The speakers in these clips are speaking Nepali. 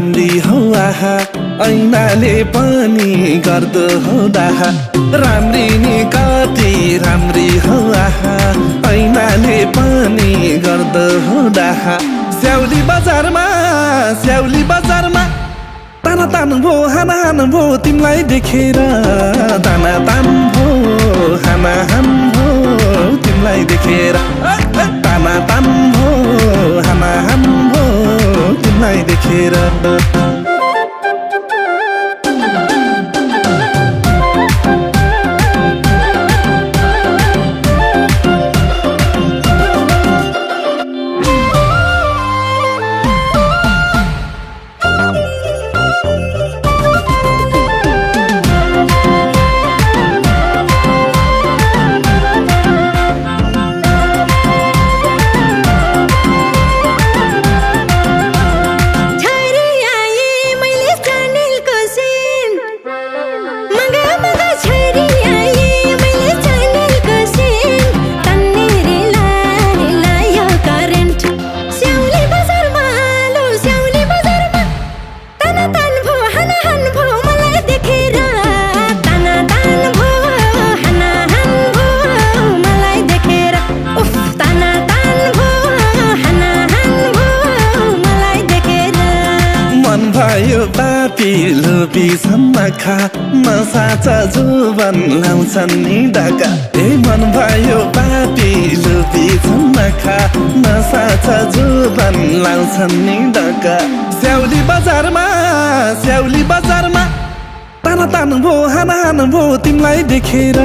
राम्री हौ आहा ऐनाले पनि गर्दो हौ डाहा राम्री नि कति राम्री हौ आहा ऐनाले पनि गर्दो हौ डाहा स्याउली बजारमा ताना तान भो हाना हान भो तिमीलाई देखेर ताना तान भो हाना हान भो तिमीलाई देखेर ताना तान भो हाना हान भो तिमीलाई देखेर भयो पापी लोपी सम्मखा नसा छ जुवन लाउँछन् नि डाका ए मन भयो पापी लोपी सम्मखा नसा छ जुवन लाउँछन् नि डाका स्याउली बजारमा ताना तान भो हाना हान भो तिमीलाई देखेर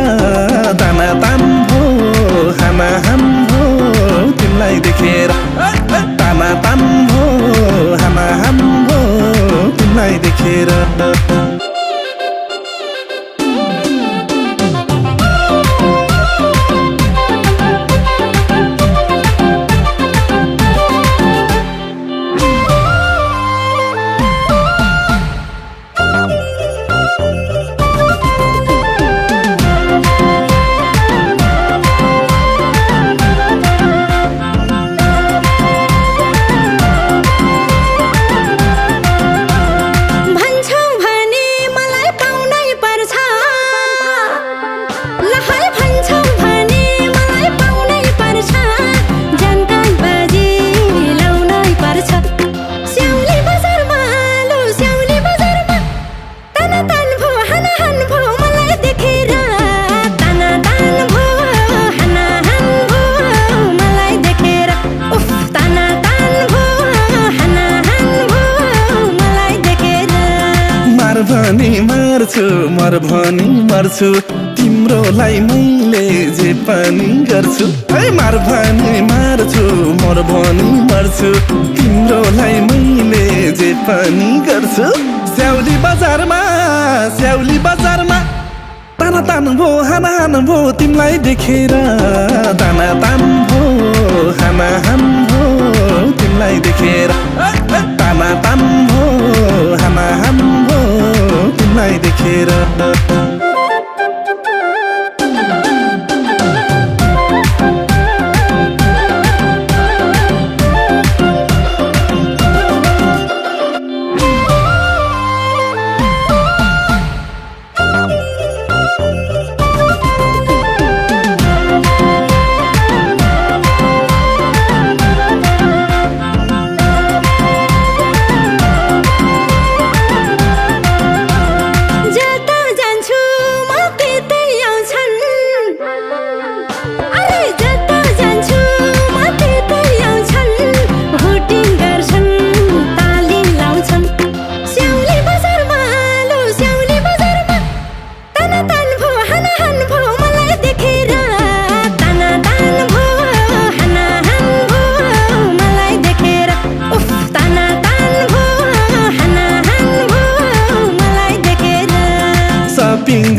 ताना तान भो हाना हान भो तिमीलाई देखेर ताना तान भो हाना हान भो तिमीलाई देखेर मर भनी मर्छु तिम्रोलाई मैले जे पनि गर्छु है मार भनी मार्छु मर भनी मर्छु तिम्रोलाई मैले जे पनि गर्छु स्याउली बजारमा ताना तान भो हाना हान भो तिमीलाई देखेर ताना तान भो हाना हान भो तिमीलाई देखेर ताना तान भो हाना हान भो तिमीलाई देखेर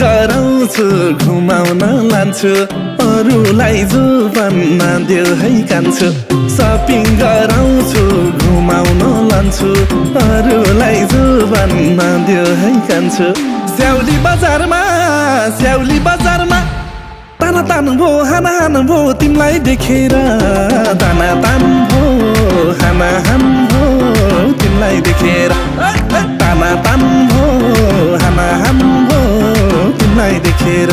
गराउँछु घुमाउन लान्छु अरूलाई जुवन नदेऊ है कान्छु सपिङ गराउँछु घुमाउन लान्छु अरूलाई जुवन नदेऊ है कान्छु स्याउली बजारमा ताना तान भो हाना हान भो तिमीलाई देखेर ताना तान भो हाना हान भो तिमीलाई तिमीलाई देखेर ताना तान भो हाना हान भो तिमीलाई देखेर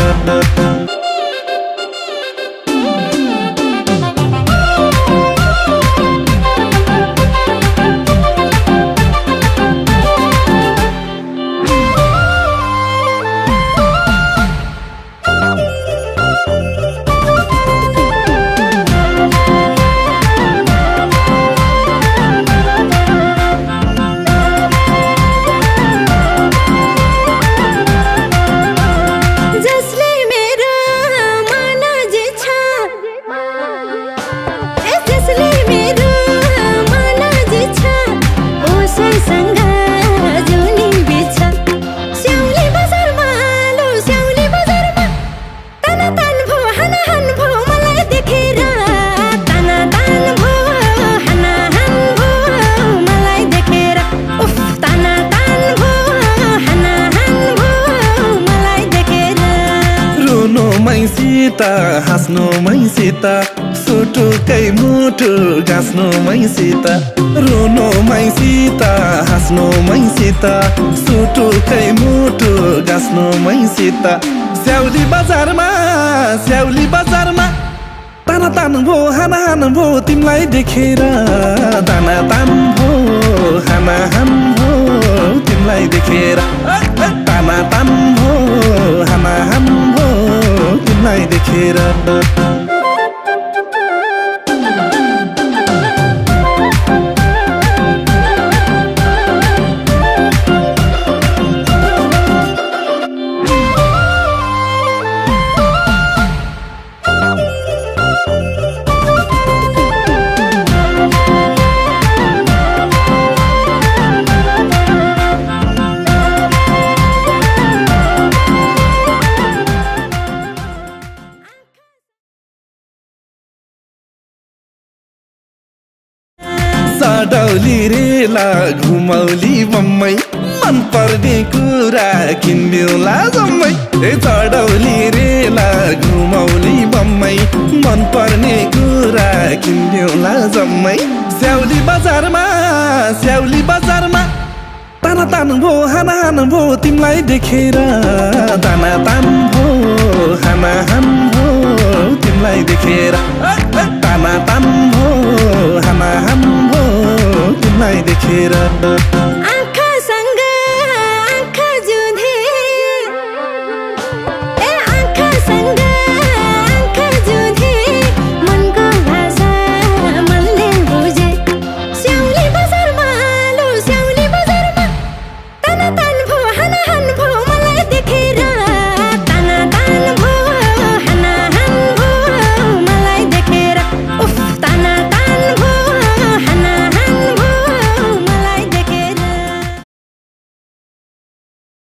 मैसिता हाँस्नु मैसिता सुटुकै मुटु गाँस्नु मैसिता रुनु मैसिता हाँस्नु मैसिता सुटुकै मुटु गाँस्नु मैसिता स्याउली बजारमा ताना तान भो हाना हान भो तिमीलाई देखेर ताना तान भो हाना हान भो तिमीलाई देखेर ताना तान भो हाना हान भो तिमीलाई देखेर सडौली रेला घुमौली बम्मै मन पर्ने कुरा किन्दिउला जम्मै सडौली रेला घुमौली बम्मै मन पर्ने कुरा किन्दिउला जम्मै स्याउली बजारमा ताना तान भो हाना हान भो तिमीलाई देखेर ताना तान भो हाना हान भो तिमीलाई देखेर ताना तान भो हाना हान भो तिमीलाई देखेर